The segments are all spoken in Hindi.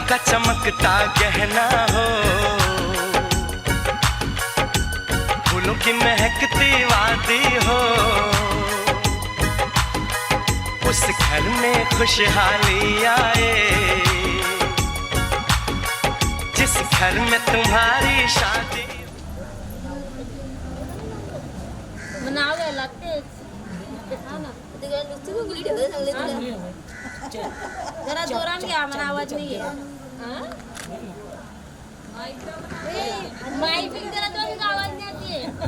का चमकता गहना हो, फूलों की महकती वादी हो, उस घर में खुशहाली आए, जिस घर में तुम्हारी शादी। मनावे लगते जरा जोरान घ्या, मला आवाज नाही आहे. माईक जरा जोरात आवाज नाही येते.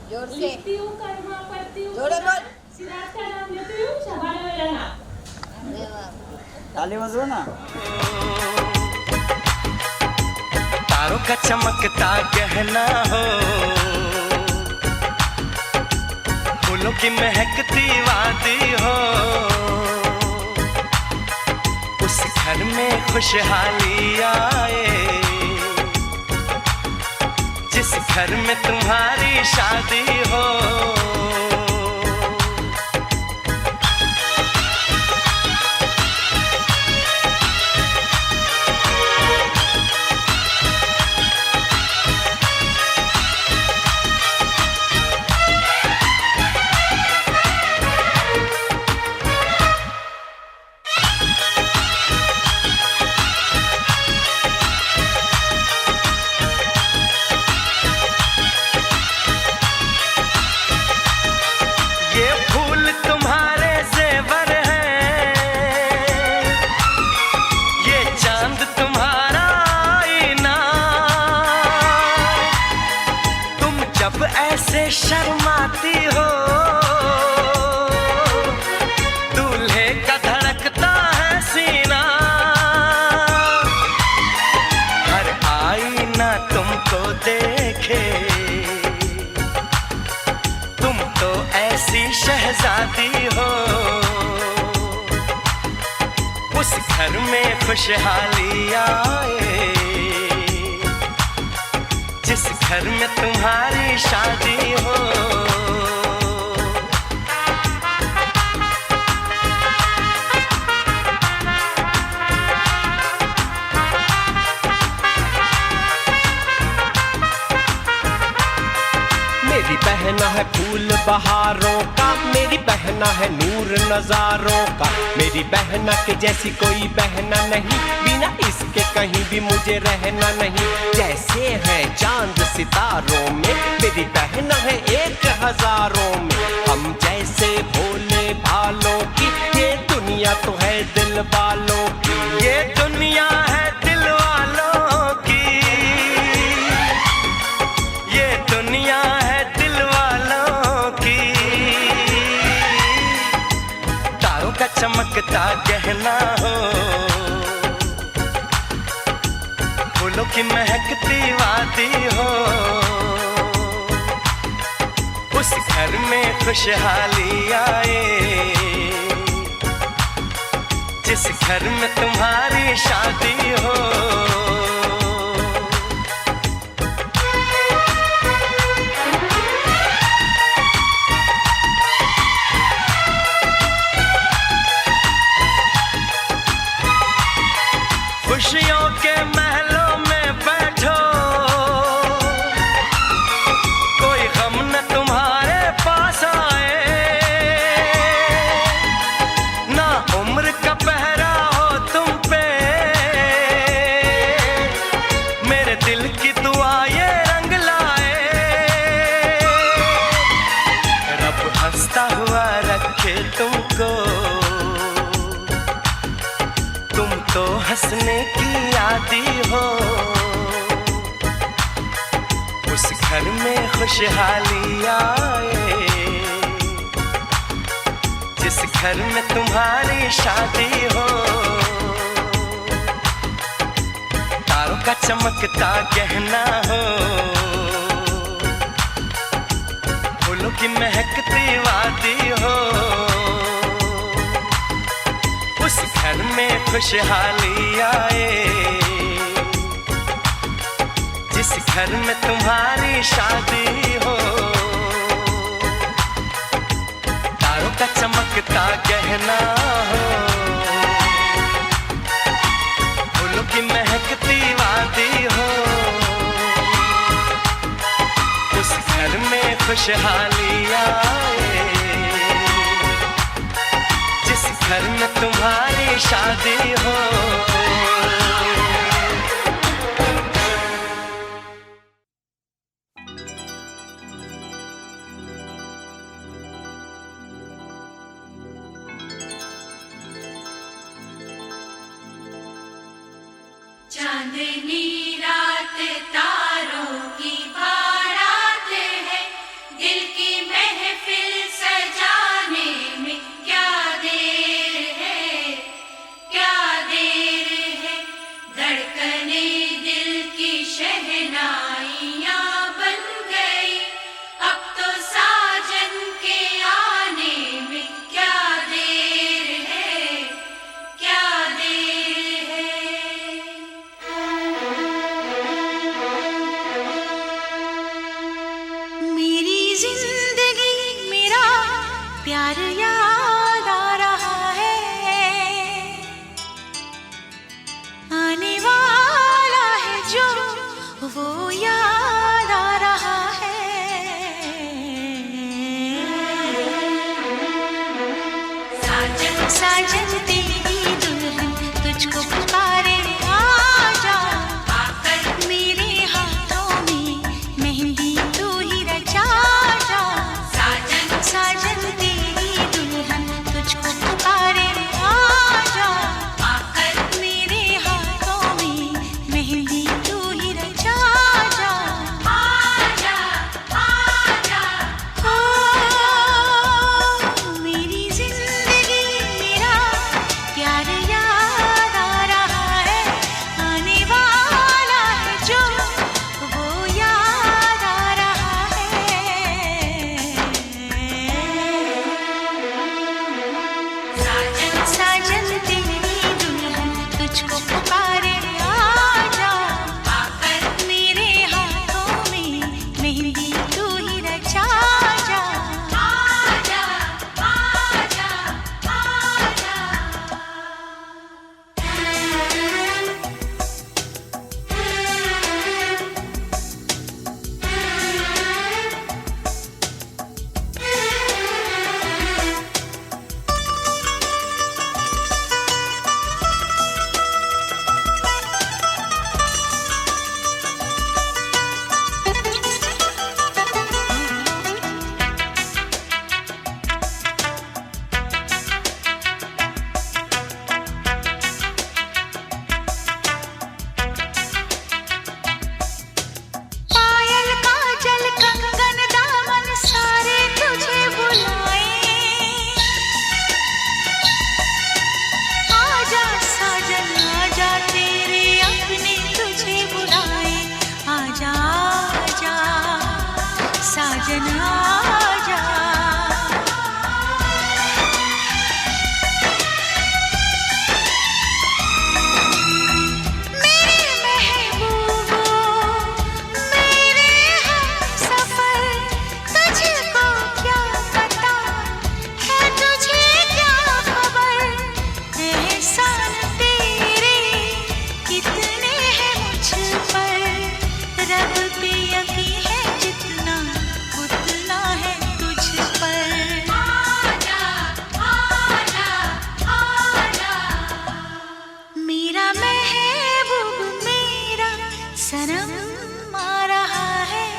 जोर से लिखती हूँ, कर्मा पढ़ती हूँ, जोरे बोल, सिद्धार्थ का नाम लेती हूँ, शबाना मेरा नाम. ताली बजवा ना. तारों का चमकता गहना हो, फूलों की महकती वादी हो, उस घर में खुशहाली आए, जिस घर में तुम्हारी शादी हो। ऐसे शर्माती हो, दूल्हे का धड़कता है सीना, हर आईना तुमको देखे, तुम तो ऐसी शहजादी हो, उस घर में खुशहाली आए, जिस घर में तुम्हारी शादी हो। मेरी बहना है फूल बहारों का, मेरी बहना है नूर नजारों का, मेरी बहना के जैसी कोई बहना नहीं, बिना इसके कहीं भी मुझे रहना नहीं। जैसे है चांद सितारों में, मेरी बहना है 1000 में, हम जैसे भोले भालों की, ये दुनिया तो है दिल वालों की, ये दुनिया है दिल वालों की, ये दुनिया है दिल वालों की। तारों का चमकता गहना हो, फूलों की महकती वादी हो, उस घर में खुशहाली आए, जिस घर में तुम्हारी शादी हो। खुशियों के महलों में बैठो, कोई गम न तुम्हारे पास आए, ना उम्र का पहरा हो तुम पे, मेरे दिल की दुआ ये रंग लाए, रब हंसता हुआ रखे तुमको, तुम तो हंसने की आदी हो, उस घर में खुशहाली आए, जिस घर में तुम्हारी शादी हो। तारों का चमकता गहना हो, फूलों की महकती वादी हो, उस घर में खुशहाली आए, जिस घर में तुम्हारी शादी हो। तारों का चमक महकता गहना हो, फूलों की महकती वादी हो, उस घर में खुशहाली आए जिस घर में तुम्हारी शादी हो। चांदनी रात तारों की बारात है, दिल की महफिल सजाने में क्या देर है, क्या देर है। धड़कने दिल की शहनाइयाँ बन गई, अब तो साजन के आने में क्या देर है, क्या देर है। मेरी जिंदगी मेरा प्यार याद आ रहा है, आने वाला है जो वो याद आ रहा है। साजन साजन तेरी दुल्हन तुझको पुकारे, आजा आकर मेरे हाथों में मेहंदी तू ही रचा जा। साजन साजन तेरी दुल्हन तुझको पुकारे, आजा आकर मेरे हाथों में मेहंदी तू ही रचा जा। आजा आजा ओ मेरी जिंदगी मेरा प्यार याद आ रहा है, आने वाला है जो वो याद आ रहा है। साजन साजन तेरी दुल्हन तुझको पुकारे, आजा आकर मेरे हाथों में मेहंदी तू ही रचा जा। आजा आजा आजा। पायल काजल कंगन दामन सारे तुझे बुलाए, आजा साजन आजा तेरे अपने तुझे बुलाए। आजा आजा साजन आजा। मेरे महबूबो मेरे हमसफर, तुझको क्या पता है तुझे क्या खबर, एहसान तेरे कितने हैं मुझ पर, रब पे यकीन है जितना उतना है तुझ पर। आजा आजा आजा मेरा महबूब मेरा सनम आ रहा है,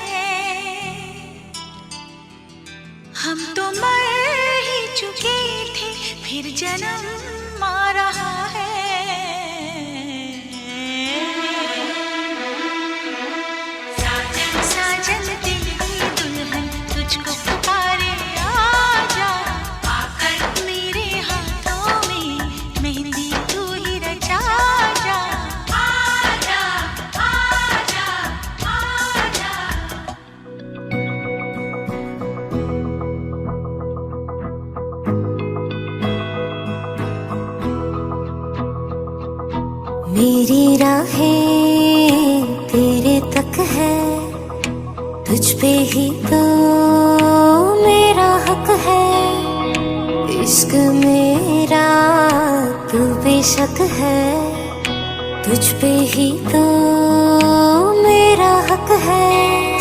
हम तो मर ही चुके थे फिर जन्म आ रहा है। साजन साजन तेरी दुल्हन तुझको पुकारे, आजा आकर मेरे हाथों में मेहंदी तू ही रचा जा। आजा आजा आजा। मेरी राहें तेरे तक है, तुझ पे ही तो मेरा हक है। इश्क मेरा तू बेशक है, तुझ पे ही तो मेरा हक है।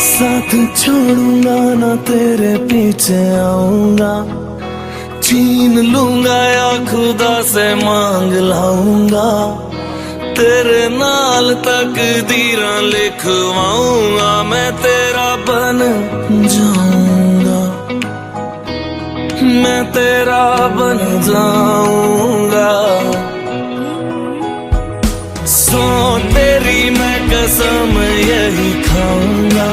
साथ छोड़ूंगा ना तेरे पीछे आऊंगा, छीन लूंगा या खुदा से मांग लाऊंगा, तेरे नाल तकदीरां लिखवाऊंगा, मैं तेरा बन जाऊंगा, मैं तेरा बन जाऊंगा। सो तेरी मैं कसम यही खाऊंगा,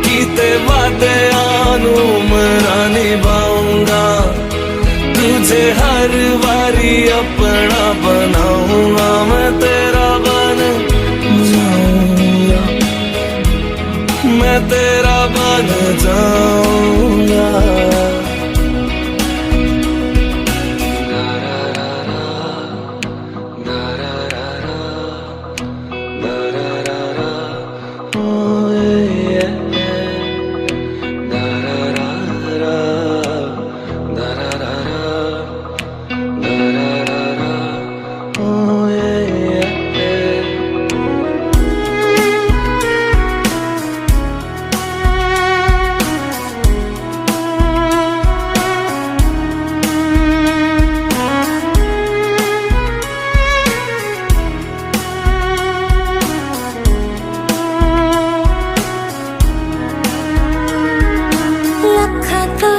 कीते वादे आनू मरा निभाऊंगा, तुझे हर बारी अपना बनाऊंगा, मैं तेरा बन जाऊंगा, मैं तेरा बन जाऊंगा।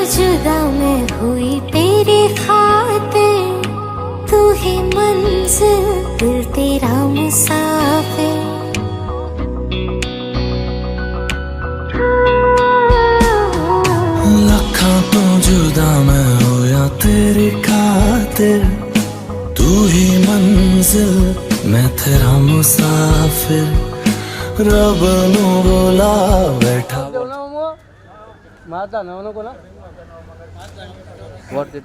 जुदा मैं हुई तेरे खातिर, तू ही मंजिल दिल तेरा मुसाफिर। लखा तो जुदा मैं होया तेरी खातिर, तू ही मंजिल मैं तेरा मुसाफिर, रब नू बोला बैठा माता ना उनको ना व्हाट इट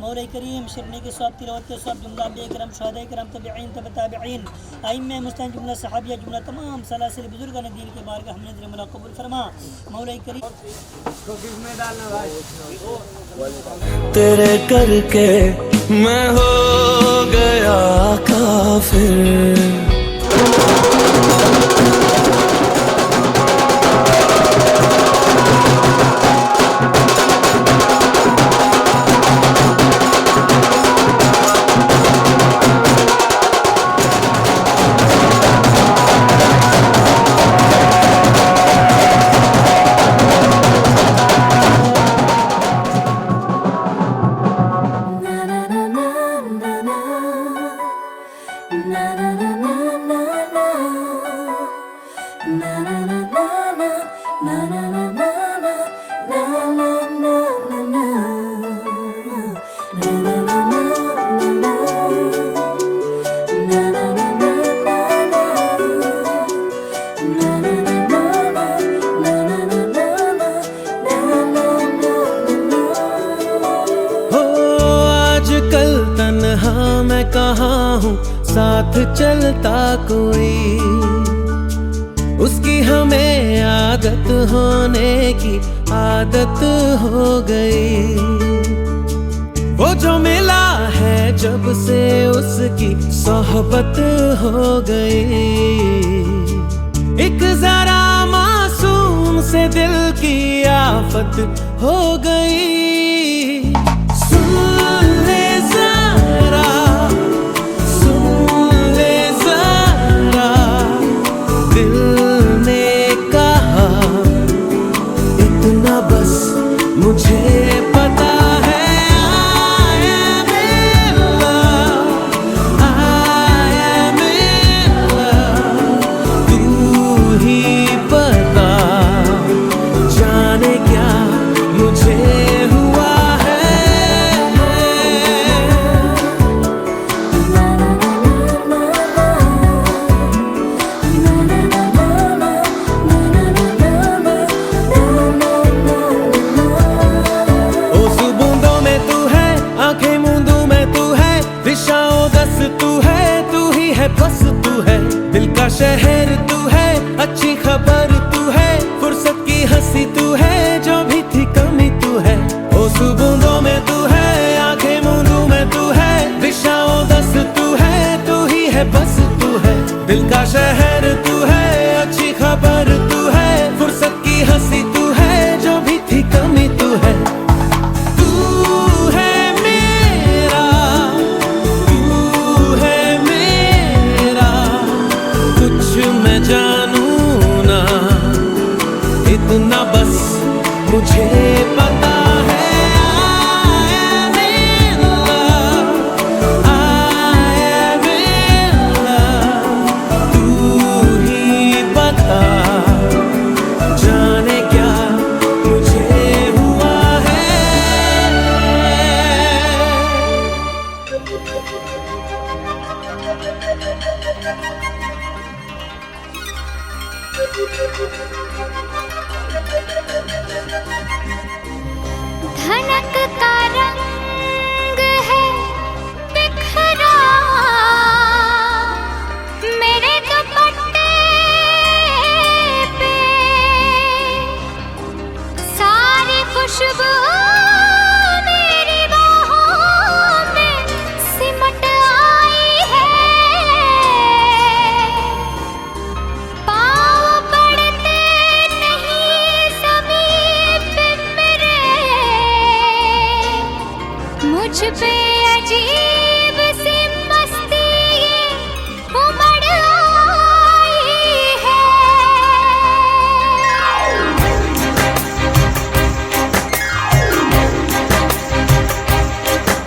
मौला करीम शिरने के स्वाब तिलावत के स्वाब जुमला अम्बिया करम शहदाए करम तबीईन तबताबीन आइम्मे मुस्तान जुमला सहाबिया जुमला तमाम सलासिल बुजुर्गान दीन के बारगाह हमने दिल मौला कबूल फरमा। मौला करीम तो किसमें डालना भाई? तेरे करके मैं हो गया काफिर। मैं कहाँ हूँ साथ चलता कोई, उसकी हमें आदत होने की आदत हो गई। वो जो मिला है जब से उसकी सोहबत हो गई, एक जरा मासूम से दिल की आफत हो गई। मुझे पता है I am in love, तू ही बता जाने क्या मुझे तू ही है बस तू है, दिल का शहर तू है, अच्छी खबर तू है, फुर्सत की हंसी तू है, जो भी थी कमी तू है। ओस बूंदों में तू है, आंखें मूंदों में तू है, दिशाओं दस तू ही है बस तू है, दिल का शहर तू है, अच्छी खबर तू है, फुर्सत की हंसी तू है, जो भी थी कमी तू है। इतना बस मुझे पता है, I am in love, तू ही बता जाने क्या मुझे हुआ है। धनक का रंग है बिखरा मेरे दुपट्टे पे, सारी खुशबू मेरी बाहों में सिमट आई है। पाँव पड़ते नहीं ज़मीन पे मेरे, मुझ पे अजीब सी मस्ती ये उमड़ आई है।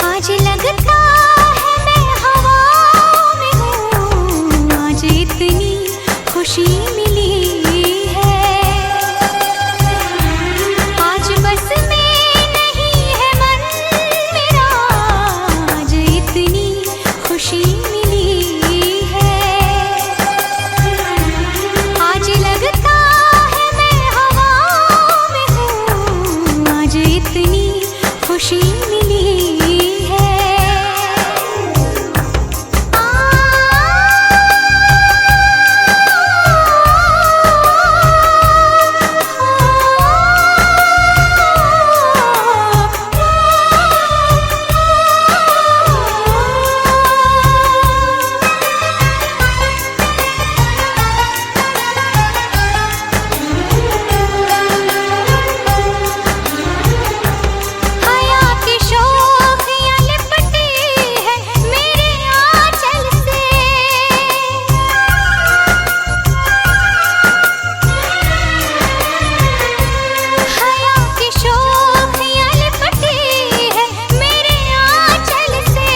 आज लगता है मैं हवा में हूँ, आज इतनी खुशी मिली है, आज बस में नहीं है मन मेरा, आज इतनी खुशी मिली है। आज लगता है मैं हवा में हूँ, आज इतनी खुशी मिली है। हया की शोखियाँ लिपटी है मेरे आंचल से, हया की शोखियाँ लिपटी है मेरे आंचल से,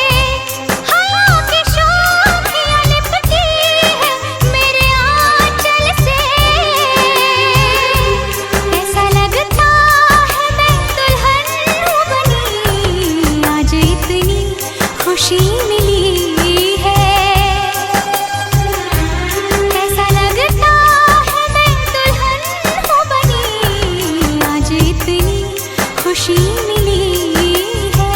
हया की शोखियाँ लिपटी है मेरे आंचल से। ऐसा लगता है मैं दुल्हन हूँ बनी, आज इतनी खुशी मिली है। ऐसा लगता है मैं दुल्हन हूँ बनी, आज इतनी खुशी मिली है।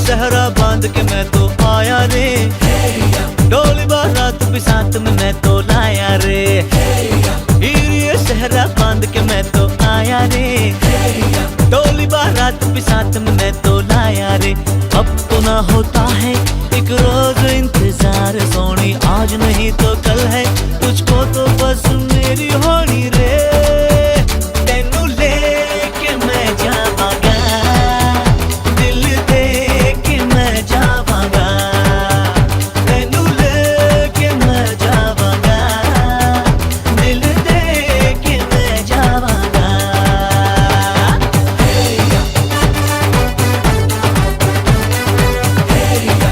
सहरा बांध के मैं तो आया रे डोली बारात भी साथ में मैं तो लाया रे ये सहरा बांध के मैं तो आया रे डोली बारात भी साथ में मैं तो लाया रे अब तो ना होता है एक रोज इंतजार सोनी आज नहीं तो कल है तुझको तो बस मेरी होनी रे तेनू लेके मैं जावांगा दिल दे के मैं जावांगा तेनू लेके मैं जावांगा दिल दे के मैं जावांगा Hey ya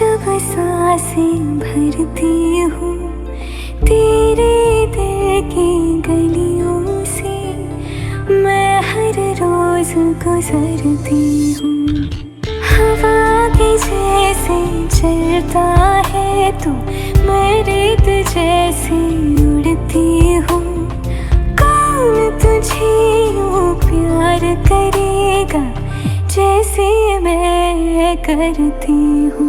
जब सांसें भरती हूँ तेरे दिल की गलियों से, मैं हर रोज गुजरती हूँ। हवा के जैसे चलता है तू, मैं रेत जैसे उड़ती हूँ। कौन तुझे यूँ प्यार करेगा जैसे मैं करती हूँ।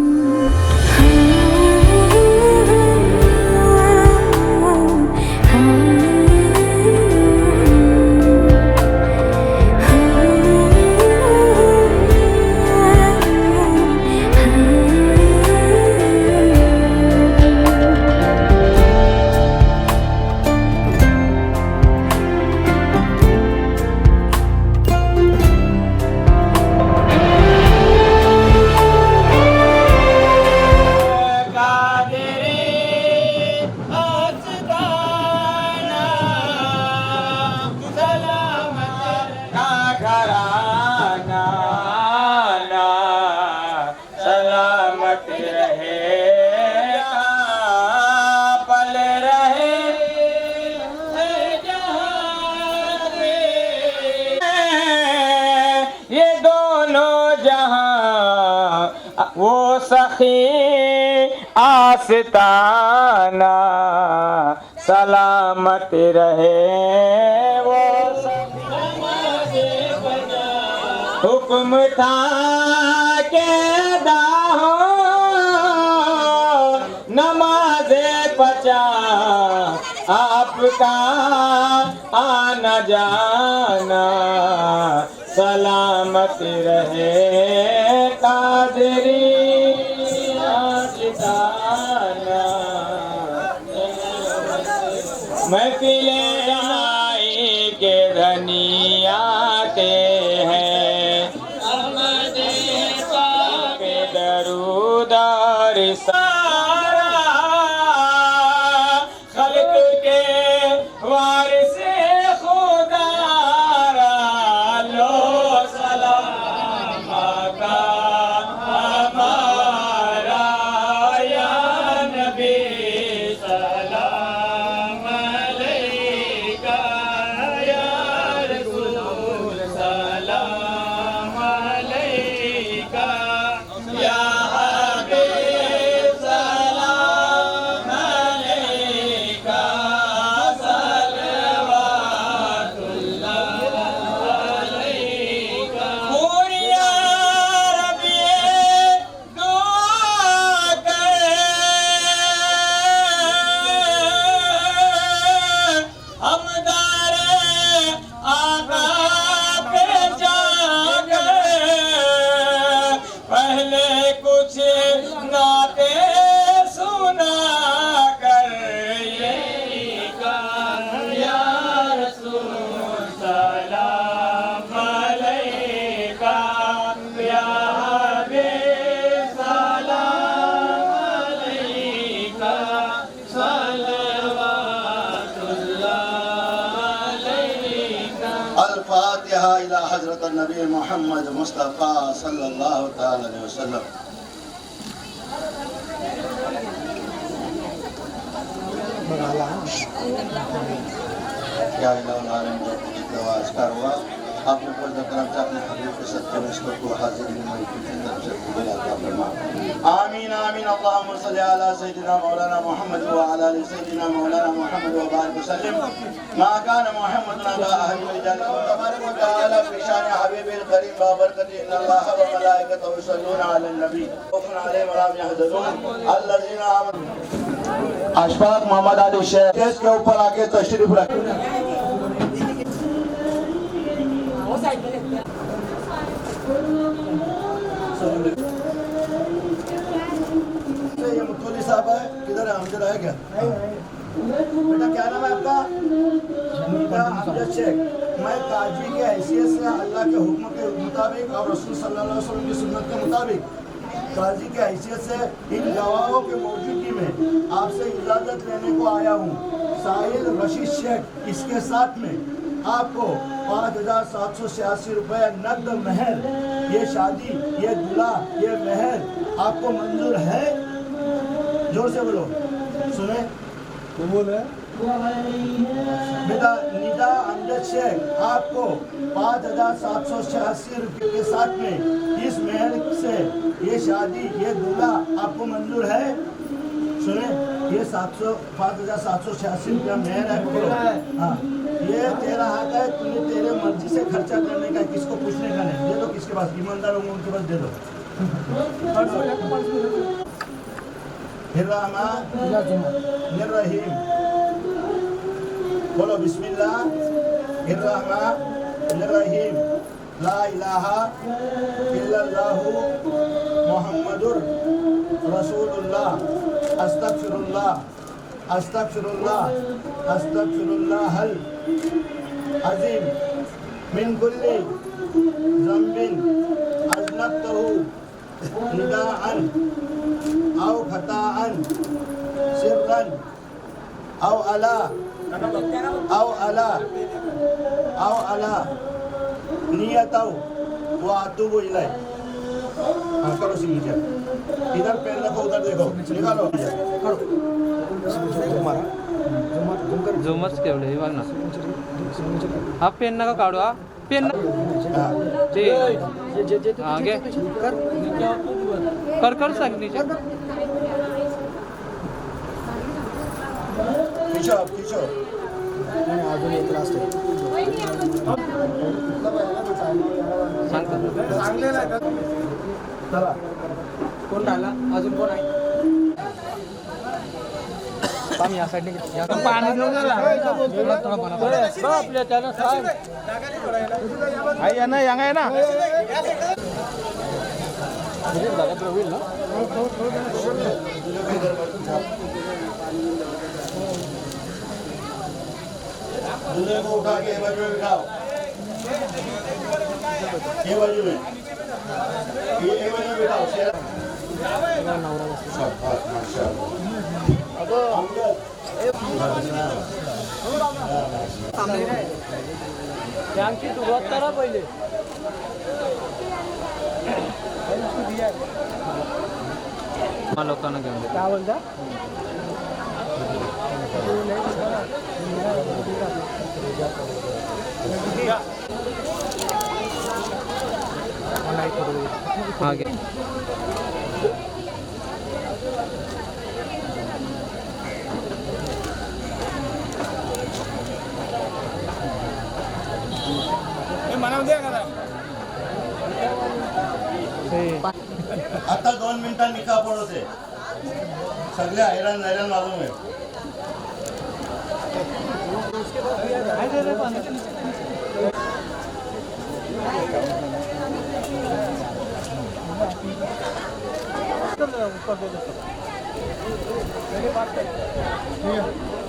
वो सखी आस्ताना सलामत रहे, वो सखी हुक्म था के दाहो नमाज़े पचा आपका आना जाना सलामत रहे। कादरी आशिकाना महफिले आई के धनी आते हैं, के दरूद और सारा खल्क के वारिस खुदा लो सलाम का हमारा या नबी सलाम अलैका या रसूल सलाम अलैका या हबीब सलाम अलैका सलवातुल्लाह अलैका। या रब्बी दुआ कर हमदारे आका पे जाकर पहले कुछ नाते सुना कर ये या रसूल सलाम अलैका या हबीब सलाम अलैका सलवातुल्लाह अलैका। अल-फातिहा इला हज़रत नबी मोहम्मद मुस्तफ़ा सल्लल्लाहु तआला अलैहि वसल्लम। या इलाहुल आलम जो नवाज़ हुआ अपने पर करम से अपने हबीब के सदक़े में इसको को हाजिर महफिल की तरफ से कबूल अता फरमा। आमीन आमीन। अल्लाहुम्मा सल्लि अला सय्यिदिना मौलाना मुहम्मद व अला आलि सय्यिदिना मौलाना मुहम्मद व बारिक वसल्लिम। मा कान मुहम्मदुन अबा अहदि मिन रिजालिकुम तबारक व तआला फी शान हबीबिल करीम व बरकति इन्नल्लाह व मलाइकतहु युसल्लूना अलन नबी खौफुन अलैहिम व ला हुम यहज़नून अल्लज़ीना आमनू। अशफाक मोहम्मद अली शेख के ऊपर आके तशरीफ रखें। ये मुतवल्ली साहब है, किधर है? अमजद है क्या? बेटा क्या नाम है आपका? अमजद शेख। मैं काजी के हैसियत से अल्लाह के हुक्म के मुताबिक और रसूल सल्लल्लाहु अलैहि वसल्लम की सुन्नत के मुताबिक काजी की हैसियत से इन गवाहों के मौजूदगी में आपसे इजाज़त लेने को आया हूँ। साहिल रशीद शेख इसके साथ में आपको 5,786 रुपये नकद महर, ये शादी, ये दूल्हा, ये महर आपको मंजूर है? जोर से बोलो। सुने बेटा निदा अमजद शेख आपको 5,786 रुपये के साथ में इस महल से ये शादी, ये दूल्हा आपको मंजूर है? सुने, ये 5,786 रुपया मेहर है। हाँ, ये तेरा हक है, तुम्हें तेरे मर्जी से खर्चा करने का, किसको पूछने का नहीं। दे दो, किसके पास ईमानदार होंगे उनके पास दे दो। रहीम बोलो बिस्मिल्लाहिर्रहमानिर्रहीम। ला इलाहा इल्लल्लाहु मुहम्मदुर रसूलुल्लाह अस्तगफिरुल्लाह अस्तगफिरुल्लाह अस्तगफिरुल्लाहल अज़ीम मिन कुल्ली ज़ंबिन अज़नबतहु निदाअन औ खताअन सिर्रन औ अला नियतौ व अतूबु इलैह। हाँ, करो सिग्नेचर। इधर पेन रखो, उधर देखो, निकालो। झुमर्स केवढे हे बघ ना. हा पेन नका काढू. हा पेन ते हा घे. कर सिग्नेचर. किशोर अजून एक लास्ट आहे. चला, कोण राहिला अजून? कोण आहे? पाणी या साईडने पाणी घेऊन आपल्या त्यानं सांग. ना यांगा आहे ना होईल ना. दूल्हे को उठा के बाजू में बिठाओ। ये बाजू में, ये बाजू में बिठाओ। त्यांची सुरुवात करा पहिले. लोकांना घेऊन काय बोलता? आगे आता 2 मिनिटांनी निकाह पडवते. सगळ्या हैराण मालूम आहे.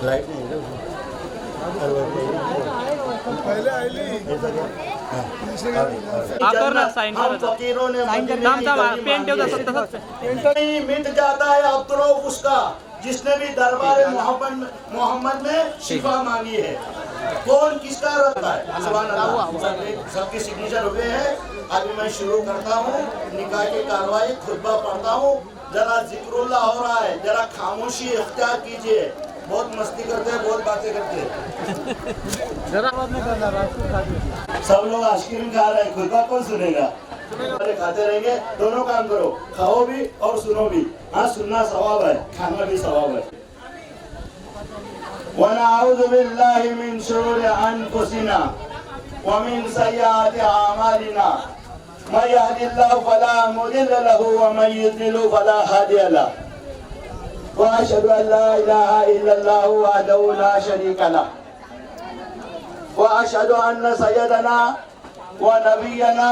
लाइट नहीं हम फकीरों ने मिट जाता है अब तो उसका जिसने भी दरबार मोहम्मद में शिफा मांगी है। कौन किसका रखा है? सुभान अल्लाह। सबके सिग्नेचर हो गए हैं। अभी मैं शुरू करता हूँ निकाह की कार्रवाई। खुतबा पढ़ता हूँ, जरा जिक्रुल्लाह हो रहा है, जरा खामोशी इख्तियार कीजिए। बहुत मस्ती करते हैं, बहुत बातें करते हैं। सब लोग आइसक्रीम खा रहे हैं, खुतबा कौन सुनेगा? खाते रहेंगे। दोनों काम करो, खाओ भी और सुनो भी। हाँ, सुनना सवाब है, खाना भी सवाब है। वनअऊज़ु बिल्लाहि मिन शुरूरि अनफुसिना व मिन सय्यिआति अअमालिना मन यहदिल्लाहु फला मुदिल्ल लहु व मन युद्लिल फला हादिय लहु व अशहदु अन ला इलाहा इल्लल्लाहु वहदहु ला शरीका लहु व अशहदु अन्न सय्यदना व नबियना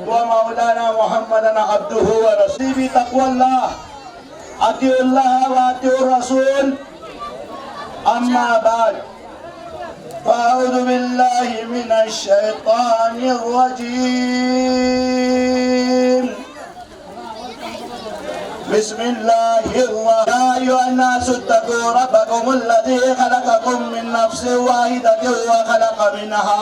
व मौलाना मुहम्मदन अब्दुहु व रसूलुहु तक़वल्लाह अतिउल्लाह व अतिउर रसूल अम्मा बाद फ़अऊज़ु बिल्लाहि मिनश शैतानिर रजीम बिस्मिल्लाहिर्रहमानिर्रहीम या अन्नासु इत्तक़ू रब्बकुमुल्लज़ी खलक़कुम मिन नफ्सिन वाहिदतिन व खलक़ मिनहा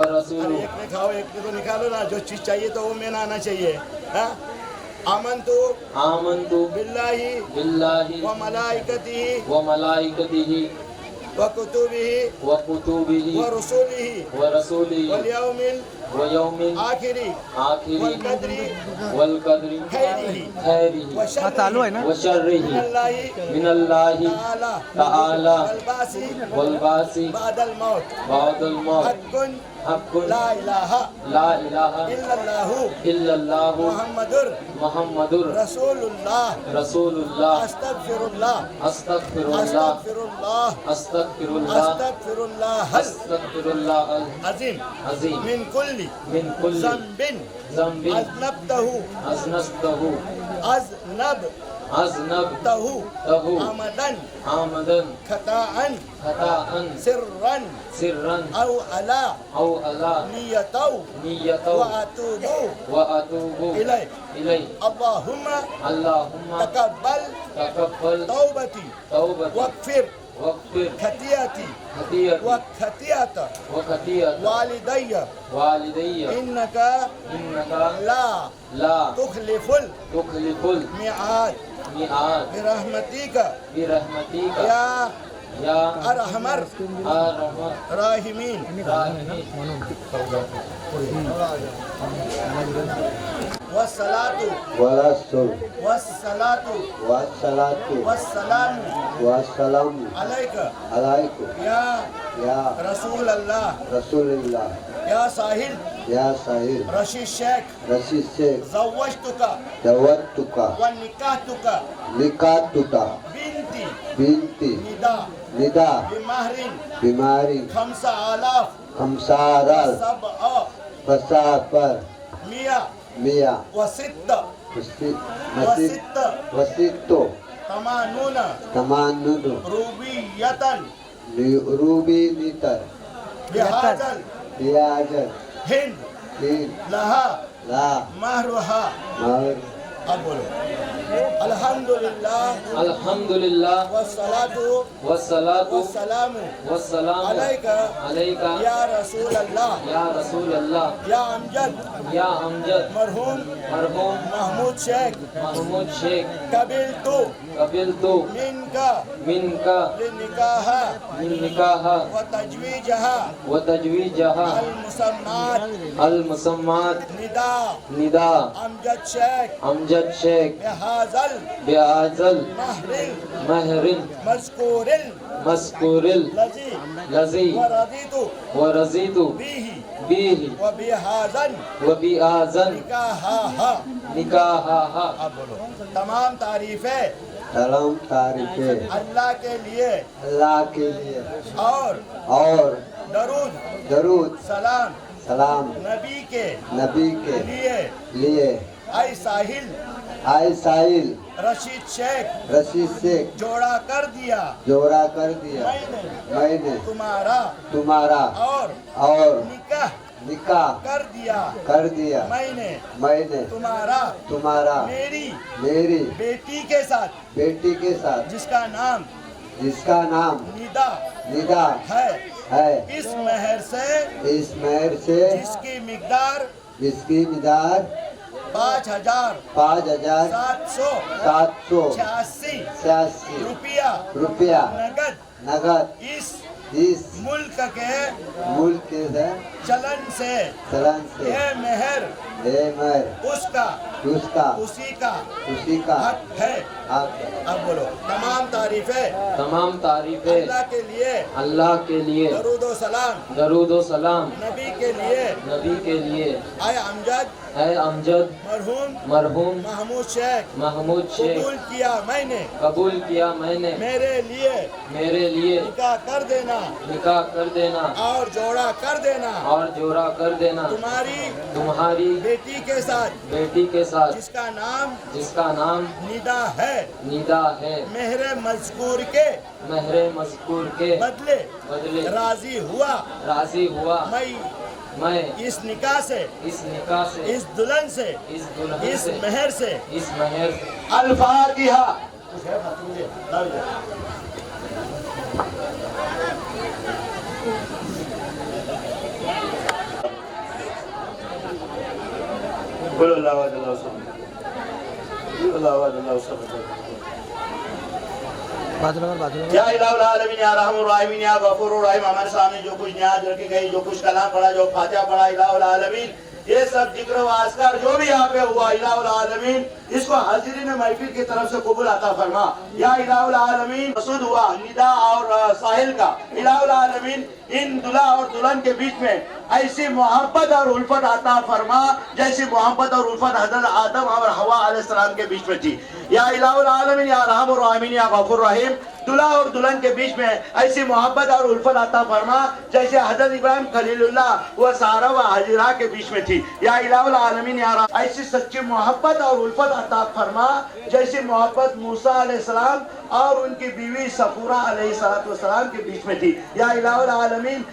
रसूल एक में खाओ एक में तो निकालो ना जो चीज चाहिए तो वो में आना चाहिए हाँ? आमन्तु बिल्लाहि व मलाइकतिहि व कुतुबिहि व रसूलिहि वल यौमिल आखिरी वल क़द्रि खैरिहि व शर्रिहि मिनल्लाहि ताला वल बासी बादल मौत हक़्क़ुन ला इलाहा इल्लल्लाहु मुहम्मदुर रसूलुल्लाह अस्तग़फिरुल्लाह अज़ीम मिन कुल्ली ज़ंबिन अज़नबतहु आमदन खताअन सिर्रन औ अला नियतौ व अतूबु इलै अल्लाहुम्मा तक़ब्बल तौबती वग़फ़िर खतियती व खतियत वालिदैय इन्नका ला तुखलिफुल मिआद बिरहमतिका या अरहमर राहिमीन वस्सलातु वस्सलामु अलैका या रसूल अल्लाह या साहिल रशीद शेख ज़व्वजतुका व निकाहतुका बिनती निदा बिमारिन 5000 सबअ मिया वसित्त तमानुन रूबीयतन बिहाजल हिंद लहा महरुहा अब बोलो अल्हम्दुलिल्लाह वस्सलातु वस्सलामु अलैका या रसूल अल्लाह या अमजद मरहूम महमूद शेख कबिलतु मिनका निकाहा व तजवीजहा अल मुसम्मात निदा अमजद शेख बिहाजल महरिन मज़कूरिल लज़ी व रज़ीतु बिही व बिहाजन निकाहा अब बोलो तमाम तारीफें अल्लाह के लिए और दरूद सलाम नबी के लिए आई साहिल रशीद शेख जोड़ा कर दिया मैंने तुम्हारा और निकाह कर दिया मैंने तुम्हारा मेरी बेटी के साथ जिसका नाम निदा है इस मेहर से जिसकी मिकदार 5,786 रुपया नगद इस मुल्क के चलन से ये मेहर उसका उसी का हक है। अब बोलो तमाम तारीफें अल्लाह के लिए दरूद सलाम नबी के लिए आए अमजद मरहूम महमूद शेख कबूल किया मैंने मेरे लिए निकाह कर देना निकाह कर देना और जोड़ा कर देना और जोड़ा कर देना तुम्हारी बेटी के साथ जिसका नाम निदा है मेहरे मज़कूर के बदले राजी हुआ मैं इस निकाह से इस दुल्हन से इस मेहर से अल-फातिहा। या इलाहुल आलमीन या रहमान रहीम या गफूर रहीम, हमारे सामने जो कुछ न्याज रखी गई, जो कुछ कलाम पढ़ा, जो फातिहा पढ़ा, इलाहुल आलमीन ये सब जिक्र व अस्कार जो भी यहाँ पे हुआ, इलाहुल आलमीन इसको हाजिरीन महफिल की तरफ से कबूल अता फरमा। या इलाहुल आलमीन मसूद हुआ निदा और साहिल का, इलाहुल आलमीन इन दुल्हा और दुल्हन के बीच में ऐसी मोहब्बत और उल्फत अता फरमा जैसी मोहब्बत और उल्फत हज़रत आदम और हवा अलैहिस्सलाम के बीच में थी। या इलाहुल आलमीन या रहमान रहीम या गफूर रहीम, दुल्हा और दुल्हन के बीच में ऐसी मोहब्बत और उल्फत अता फरमा जैसे हज़रत इब्राहिम खलीलुल्लाह व सारा व हाजिरा के बीच में थी। या इलाहुल आलमीन या ऐसी सच्ची मोहब्बत और उल्फत अता फरमा जैसी मोहब्बत मूसा अलैहिस्सलाम और उनकी बीवी सफूरा अलैहिस्सलाम के बीच में थी। या इलाहुल आलमीन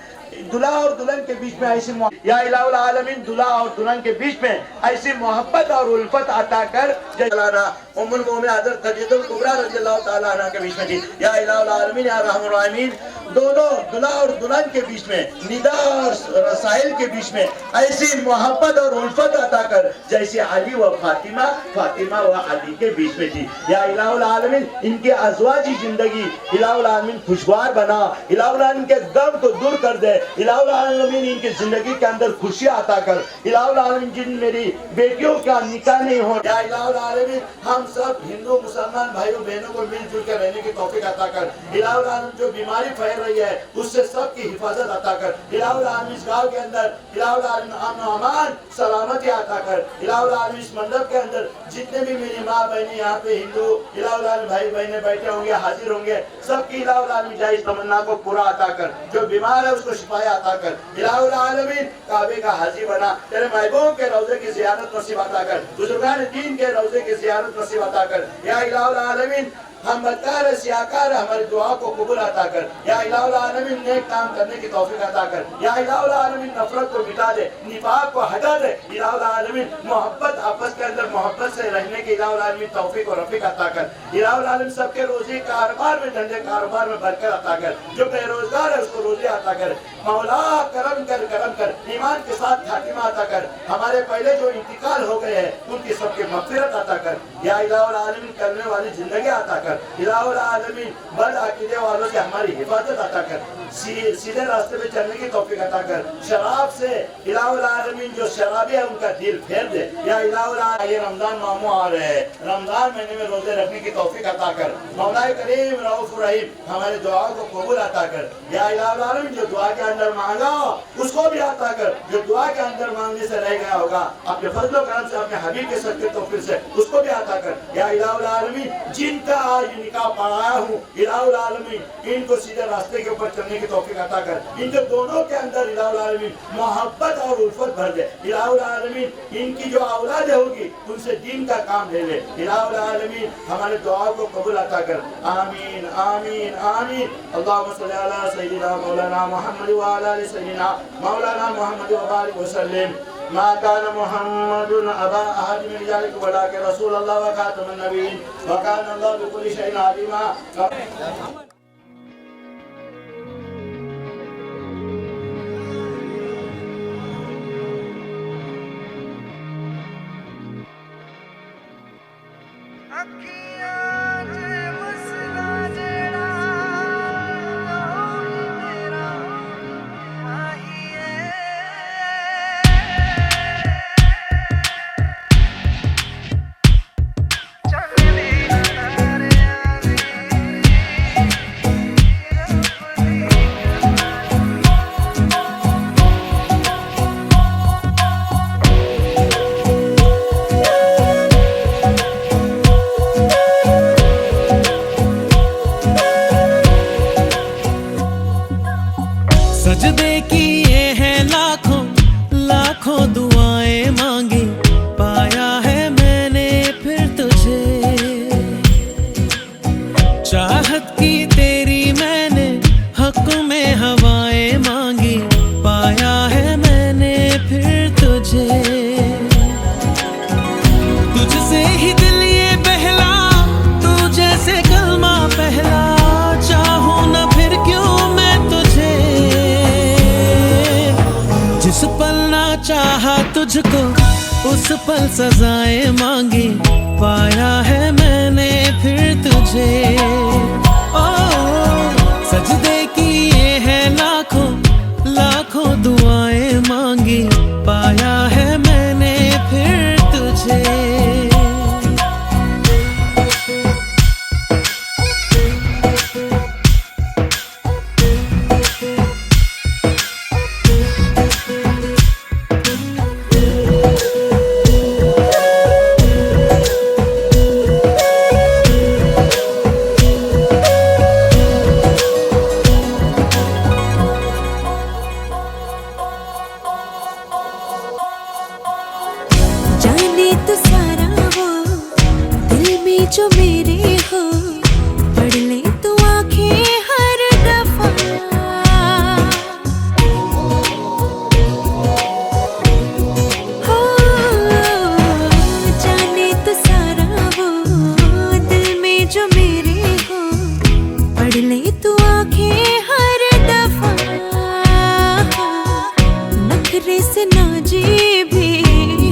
दुल्हा और दुल्हन के बीच में ऐसी या इलाहुल आलमीन दुल्हा और दुल्हन के बीच में ऐसी मोहब्बत और उल्फत अता कर जलाना उम्मुल मोमिनीन हज़रत खदीजतुल कुबरा रज़ियल्लाहु ताला अन्हा के बीच में थी। या इलाहुल आलमीन या रहमान रहीम दोनों दुल्हा और दुल्हन के बीच में निदा और साहिल के बीच में ऐसी मोहब्बत और उल्फत अता कर जैसे अली व फातिमा व अली के बीच में थी। या इलाहुल आलमीन इनके अज़वाजी जिंदगी इलाहुल आलमीन खुशगवार बना, इलाहुल आलमीन के गम को दूर कर दे, इलाहुल आलमीन इनकी जिंदगी के अंदर खुशियां अता कर, इलाहुल आलमीन जिन मेरी बेटियों का निकाह नहीं हो, या इलाहुल आलमीन हम सब हिंदू मुसलमान भाइयों बहनों को मिलजुल कर रहने की तौफीक अता कर, इलाहुल आलमीन जो बीमारी फैल रही है उससे सबकी हिफाजत अता कर, इलाहुल आलमीन इस गाँव के अंदर इलाहुल आलमीन अमन अमान सलामती अता कर, इलाहुल आलमीन इस मंडप के अंदर जितने भी मेरी माँ बहनी यहाँ पे हिंदू इलाहुल आलमीन भाई बहने बैठे होंगे हाजिर होंगे सबकी इलाहुल आलमीन जायज़ तमन्ना को पूरा अता कर, जो बीमार है उसको शिफाया अता कर, इलाहुल आलमीन काबे का हाजी बना, तेरे महबूब के रौज़े की ज़ियारत नसीब अता कर, बुजुर्गान दीन के रौज़े की ज़ियारत नसीब अता कर। या इलाहुल आलमीन हम बदकार सियाकार हमारी दुआ को कबूल अता कर। या इलाहुल आलमीन नेक काम करने की तौफीक अता कर। या इलाहुल आलमीन नफरत को मिटा दे, निफाक को हटा दे, इलाहुल आलमीन मोहब्बत आपस के अंदर मोहब्बत से रहने की इलाहुल आलमीन तौफीक और रफीक अता कर। इलाहुल आलमीन सबके रोजी कारोबार में धंधे कारोबार में बरकत अता कर, जो बेरोजगार है उसको रोजी अता कर। मौला करम कर ईमान के साथ खातिमा अता कर, हमारे पहले जो इंतकाल हो गए हैं उनकी सबके मग़फ़िरत अता कर। या इलाहुल आलमीन करने वाली जिंदगी अता कर, इलाहुल आलमीन बद अकीदे वालों से हमारी हिफाजत अता कर, सीधे रास्ते पे चलने की तौफीक अता कर। शराब से इलाहुल आलमीन जो शराबी है उनका दिल फेर दे। या इलाहुल आलमीन ये रमजान मामू आ रहे हैं, रमजान महीने में रोजे रखने की तौफीक अता कर। मौला करीम रऊफ रहीम हमारे दुआओं को कबूल अता कर। या इलाहुल आलमीन जो दुआ के अंदर मांगा उसको भी अता कर, जो दुआ के अंदर मांगने से रह गया होगा अपने फजल करम से अपने हबीब के सदके तौफीक से उसको भी अता कर। या इलाहुल आलमीन जिनका आज निकाह पढ़ाया हूँ इलाहुल आलमीन इनको सीधे रास्ते के ऊपर चलने की तौफीक अता कर, इनके दोनों के अंदर इलाहुल आलमीन मोहब्बत और उल्फत भर दे। इलाहुल आलमीन इनकी जो औलाद होगी उनसे दीन का काम ले ले। इलाहुल आलमीन हमारे दुआओं को कबूल अता कर। आमीन आमीन आमीन। अल्लाहुम्मा सल्ली अला सय्यिदिना मौलाना मुहम्मद व अला आलि सय्यिदिना मौलाना मुहम्मद व बारिक वसल्लिम। मा कान मुहम्मदुन अबा अहद मिन रिजालिकुम वलाकिन रसूलुल्लाह व खातमुन नबिय्यीन व कान अल्लाहु बिकुल्लि शैइन अलीमा। किए हैं लाखों लाखों दुआएं मांगी, पाया है मैंने फिर तुझे। चाहत की तेरी मैंने हक में हवाएं मांगी, पाया है मैंने फिर तुझे। तुझसे ही दिल ये बहला, तू जैसे कलमा पहला, चाहूं ना फिर क्यों मैं तुझे। जिस पल ना चाहा तुझको उस पल सजाएं मांगी, पाया है मैंने फिर तुझे। ओ सजदे किए हैं लाखों लाखों दुआएं मांगी, पाया है मैंने फिर तुझे। जाने तो सारा वो दिल में जो मेरे हो, पढ़ ले तो आंखें हर दफा। हो जाने तो सारा वो दिल में जो मेरे हो, पढ़ ले तो आंखें हर दफा। नखरे से नाजी भी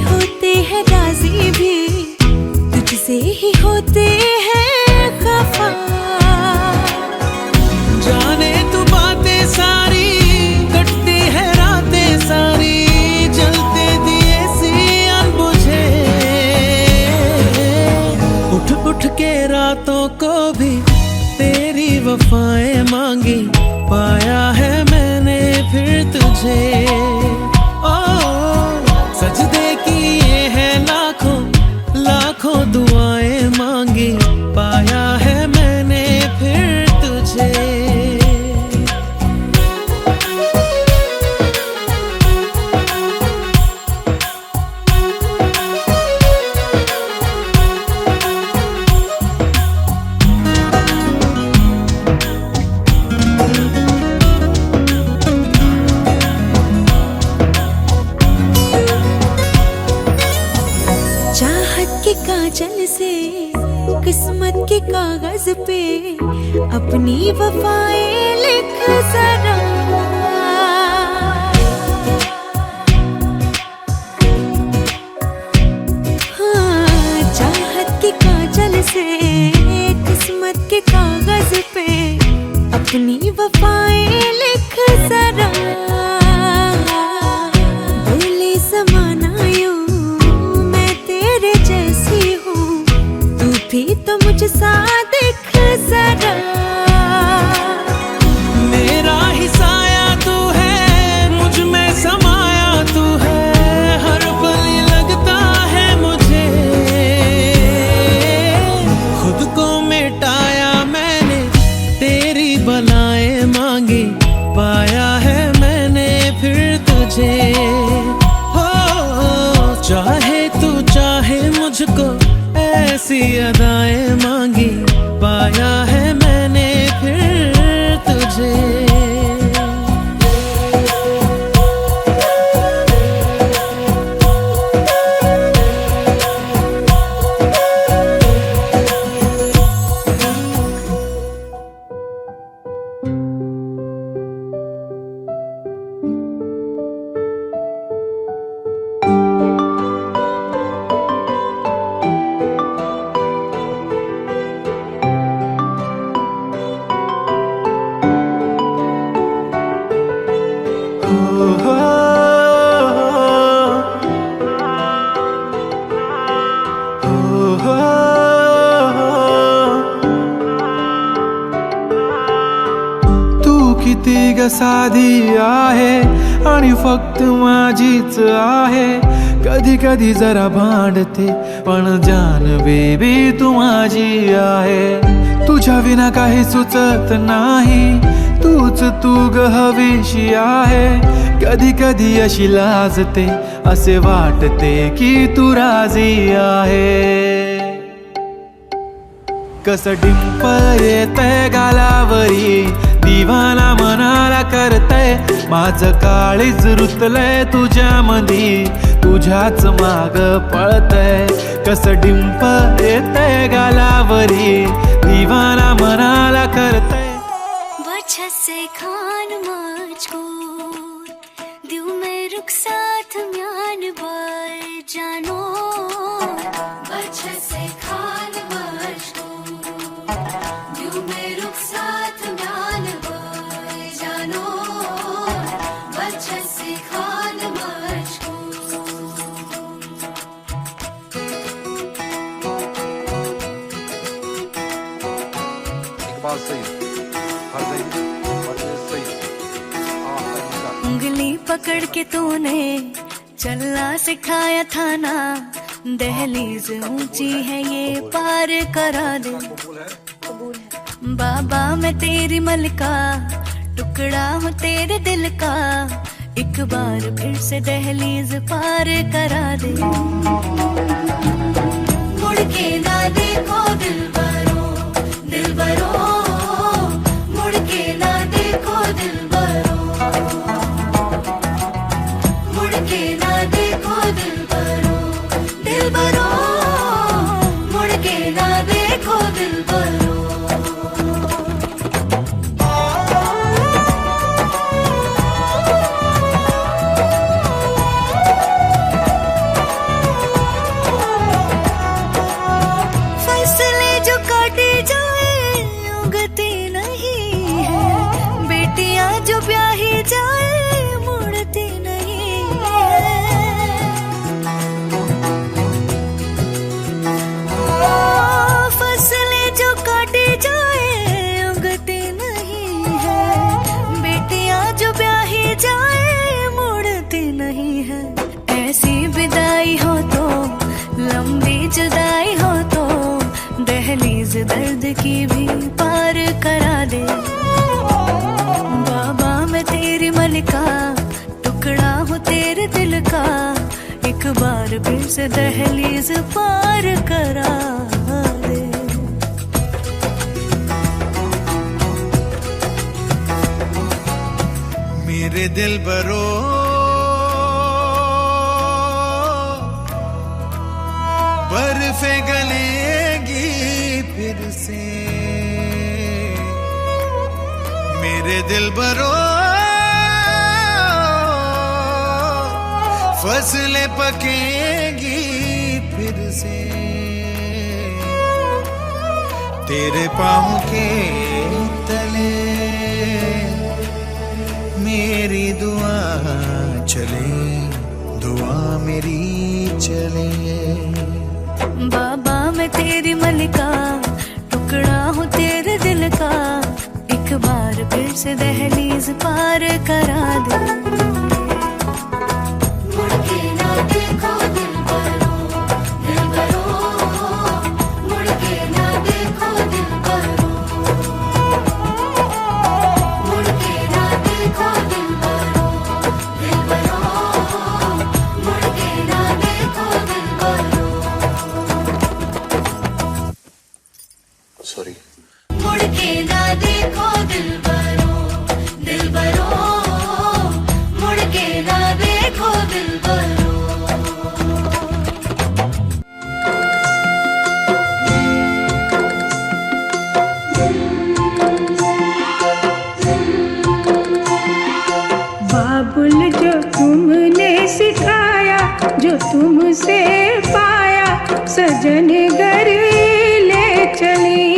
होते हैं, राजी भी तुझसे ही होते हैं खफा। जाने तू बातें सारी, कटती है रातें सारी, जलते दिए सी अनबुझे। उठ उठ के रातों को भी तेरी वफाएं मांगी, पाया है मैंने फिर तुझे। ओ सजदे किए हैं लाखों लाखों दुआएं मांगी, पाया है मैंने फिर तुझे। चाहत के काजल से किस्मत के कागज पे अपनी वफाएं लिख जरा। हाँ चाहत के काजल से किस्मत के कागज पे अपनी वफाएं लिख जरा। बोले समाना यूं मैं तेरे जैसी हूँ, तू भी तो मुझसा दिख जरा। मेरा ही साया तू है, मुझ में समाया तू है, हर पल लगता है मुझे। खुद को मिटाया मैंने, तेरी बलाएं मांगी, पाया है मैंने फिर तुझे। हो चाहे तू चाहे मुझको, ऐसी अदाएं मांगी, पाया है मैंने फिर तुझे। किती ग साधी आहे आणि फक्त माझीच आहे। कधी कधी जरा भांडते पण जान बेबी तू माझी आहे। तुझ्या विना काही सुचत नाही, तूच तू ग हवीशी आहे. कधी कधी अशी लाजते, असे वाटते की तू राजी आहे. कस डिंपल येतंय गालावरी, दिवाना मनाला करतय. माझं काळीज रुतलंय तुझ्या मधी, तुझ्याच माग पळतय. कस डिंपल येतंय गालावरी, दिवाना मनाला करतय. वजह से खान मुझको दिल में रुखसात म्यान बाय जानो. वजह से खान मुझको दिल में रुखसात म्यान बाय जानो. वजह से खान मुझको. इकबाल सईद, उंगली पकड़ के तूने चलना सिखाया था ना. दहलीज ऊंची है ये पार करा दे. बाबा मैं तेरी मलका, टुकड़ा हूँ तेरे दिल का. एक बार फिर से दहलीज पार करा दे. मुड़ के ना देखो दिलबरो, दिलबरो. मुड़ के ना देखो दिलबरो, मुड़ के ना देखो दिलबरो, दिलबरो. मुड़ के ना देखो दिलबरो. फसले जो काटे जाए उगती नहीं है, बेटियां जो ब्याही जाए मुड़ती नहीं है. फसले जो काटे जाए उगती नहीं है, बेटियां जो ब्याही जाए मुड़ती नहीं है. ऐसी विदाई हो तो लंबी जुदाई हो तो दहलीज दर्द की भी पार करा दे. बाबा मैं तेरी मलिका, टुकड़ा हूँ तेरे दिल का. एक बार फिर से दहलीज पार करा दे. मेरे दिल बरो बर्फे गलेगी फिर से. मेरे दिल बरो फसलें पकेगी फिर से. तेरे पाँव के तले मेरी दुआ चले, दुआ मेरी चले. बाबा मैं तेरी मलिका, टुकड़ा हूँ तेरे दिल का. एक बार फिर से दहलीज पार करा दे. मुड़ के ना देखो दिलबरो, दिलबरो. मुड़ के ना देखो दिलबरो, मुड़ के ना देखो दिलबरो, दिलबरो. मुड़ के ना देखो दिलबरो. सॉरी. मुड़ के ना देखो दिलबरो, दिलबरो. मुड़ के ना देखो दिलबरो. बाबुल जो तुमने सिखाया, जो तुमसे पाया, सजन घर ले चली.